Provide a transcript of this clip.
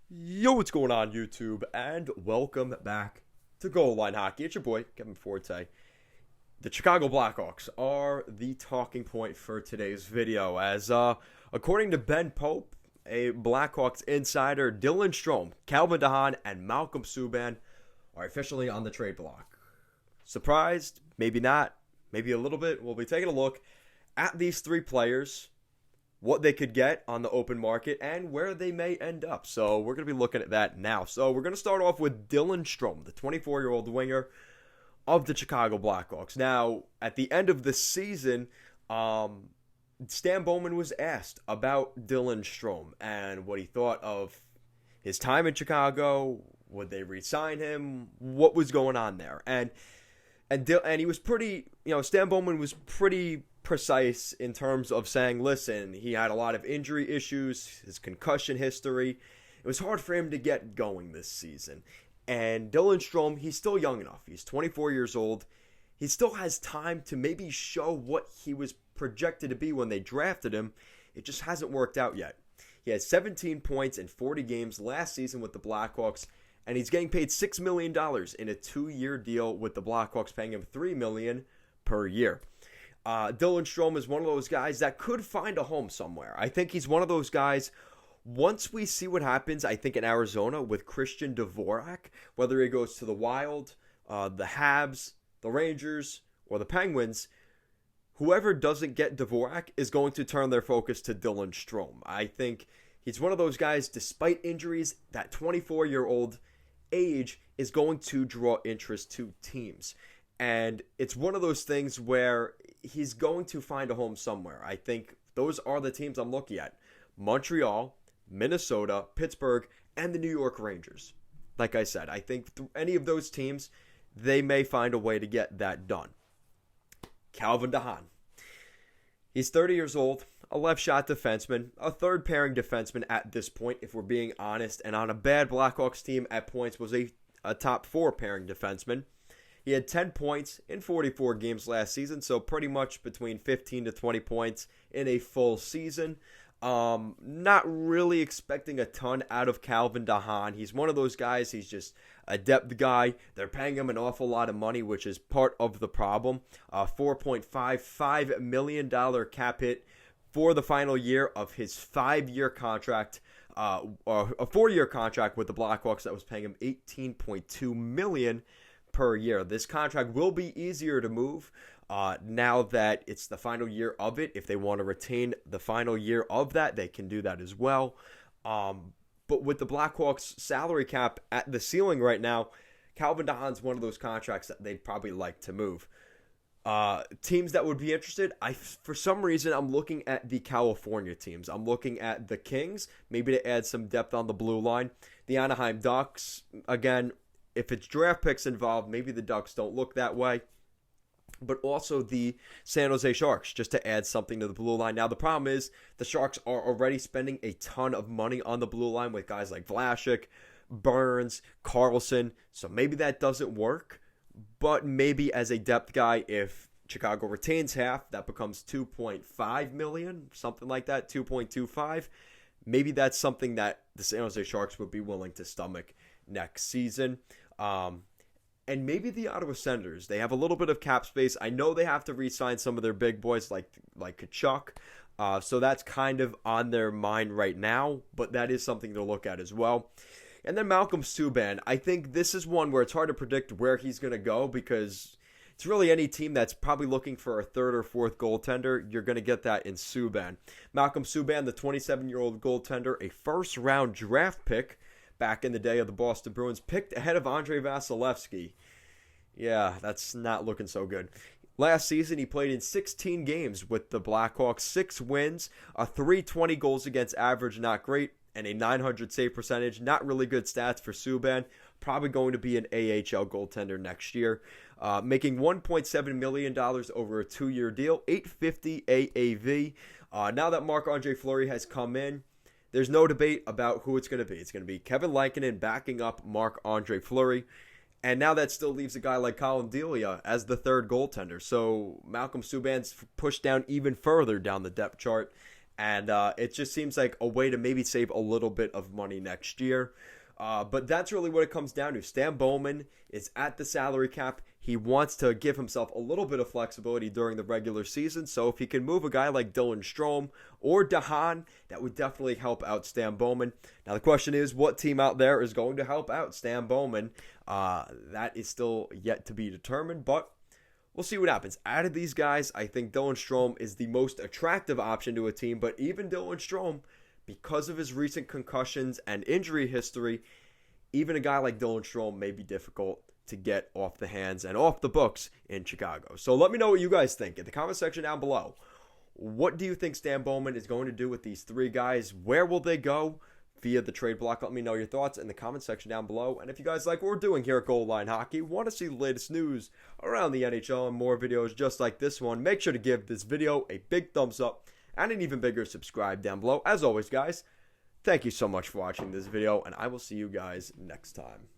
Yo, what's going on, YouTube? And welcome back to Goal Line Hockey. It's your boy, Kevin Forte. The Chicago Blackhawks are the talking point for today's video, as according to Ben Pope, a Blackhawks insider, Dylan Strome, Calvin Haan, and Malcolm Subban are officially on the trade block. Surprised? Maybe not. Maybe a little bit. We'll be taking a look at these three players, what they could get on the open market, and where they may end up. So we're going to be looking at that now. So we're going to start off with Dylan Strome, the 24-year-old winger of the Chicago Blackhawks. Now, at the end of the season, Stan Bowman was asked about Dylan Strome and what he thought of his time in Chicago. Would they re-sign him? What was going on there? And he was pretty, Stan Bowman was pretty precise in terms of saying, listen, he had a lot of injury issues, his concussion history. It was hard for him to get going this season. And Dylan Strome, he's still young enough. He's 24 years old. He still has time to maybe show what he was projected to be when they drafted him. It just hasn't worked out yet. He had 17 points in 40 games last season with the Blackhawks, and he's getting paid $6 million in a 2-year deal with the Blackhawks, paying him $3 million per year. Dylan Strome is one of those guys that could find a home somewhere. I think he's one of those guys, once we see what happens, I think in Arizona with Christian Dvorak, whether he goes to the Wild, the Habs, the Rangers, or the Penguins, whoever doesn't get Dvorak is going to turn their focus to Dylan Strome. I think he's one of those guys, despite injuries, that 24-year-old age is going to draw interest to teams. And it's one of those things where he's going to find a home somewhere. I think those are the teams I'm looking at: Montreal, Minnesota, Pittsburgh, and the New York Rangers. Like I said, I think any of those teams, they may find a way to get that done. Calvin Haan. He's 30 years old, a left-shot defenseman, a third-pairing defenseman at this point, if we're being honest, and on a bad Blackhawks team at points was a top 4-pairing defenseman. He had 10 points in 44 games last season, so pretty much between 15 to 20 points in a full season. Not really expecting a ton out of Calvin Haan. He's one of those guys, he's just a depth guy. They're paying him an awful lot of money, which is part of the problem. $4.55 million cap hit for the final year of his 5-year contract. A 4-year contract with the Blackhawks that was paying him $18.2 million per year. This contract will be easier to move now that it's the final year of it. If they want to retain the final year of that, they can do that as well. But with the Blackhawks salary cap at the ceiling right now, Calvin Hahn's one of those contracts that they'd probably like to move. Teams that would be interested, for some reason, I'm looking at the California teams. I'm looking at the Kings, maybe to add some depth on the blue line. The Anaheim Ducks, again, if it's draft picks involved, maybe the Ducks don't look that way. But also the San Jose Sharks, just to add something to the blue line. Now, the problem is the Sharks are already spending a ton of money on the blue line with guys like Vlasic, Burns, Carlson. So maybe that doesn't work. But maybe as a depth guy, if Chicago retains half, that becomes $2.5 million, something like that, 2.25. Maybe that's something that the San Jose Sharks would be willing to stomach next season. And maybe the Ottawa Senators. They have a little bit of cap space. I know they have to re-sign some of their big boys like Kachuk. So that's kind of on their mind right now. But that is something to look at as well. And then Malcolm Subban. I think this is one where it's hard to predict where he's going to go, because it's really any team that's probably looking for a third or fourth goaltender. You're going to get that in Subban. Malcolm Subban, the 27-year-old goaltender, a first-round draft pick back in the day of the Boston Bruins, picked ahead of Andrei Vasilevsky. Yeah, that's not looking so good. Last season, he played in 16 games with the Blackhawks, 6 wins, a .320 goals against average, not great, and a .900 save percentage. Not really good stats for Subban. Probably going to be an AHL goaltender next year. Making $1.7 million over a 2-year deal, $850 AAV. Now that Marc-Andre Fleury has come in, there's no debate about who it's going to be. It's going to be Kevin Lankinen backing up Marc-Andre Fleury. And now that still leaves a guy like Colin Delia as the third goaltender. So Malcolm Subban's pushed down even further down the depth chart. And it just seems like a way to maybe save a little bit of money next year. But that's really what it comes down to. Stan Bowman is at the salary cap. He wants to give himself a little bit of flexibility during the regular season. So if he can move a guy like Dylan Strome or Haan, that would definitely help out Stan Bowman. Now the question is, what team out there is going to help out Stan Bowman? That is still yet to be determined, but we'll see what happens. Out of these guys, I think Dylan Strome is the most attractive option to a team, but even Dylan Strome, because of his recent concussions and injury history, even a guy like Dylan Strome may be difficult to get off the hands and off the books in Chicago. So let me know what you guys think in the comment section down below. What do you think Stan Bowman is going to do with these three guys? Where will they go via the trade block? Let me know your thoughts in the comment section down below. And if you guys like what we're doing here at Goal Line Hockey, want to see the latest news around the NHL and more videos just like this one, make sure to give this video a big thumbs up and an even bigger subscribe down below. As always, guys, thank you so much for watching this video, and I will see you guys next time.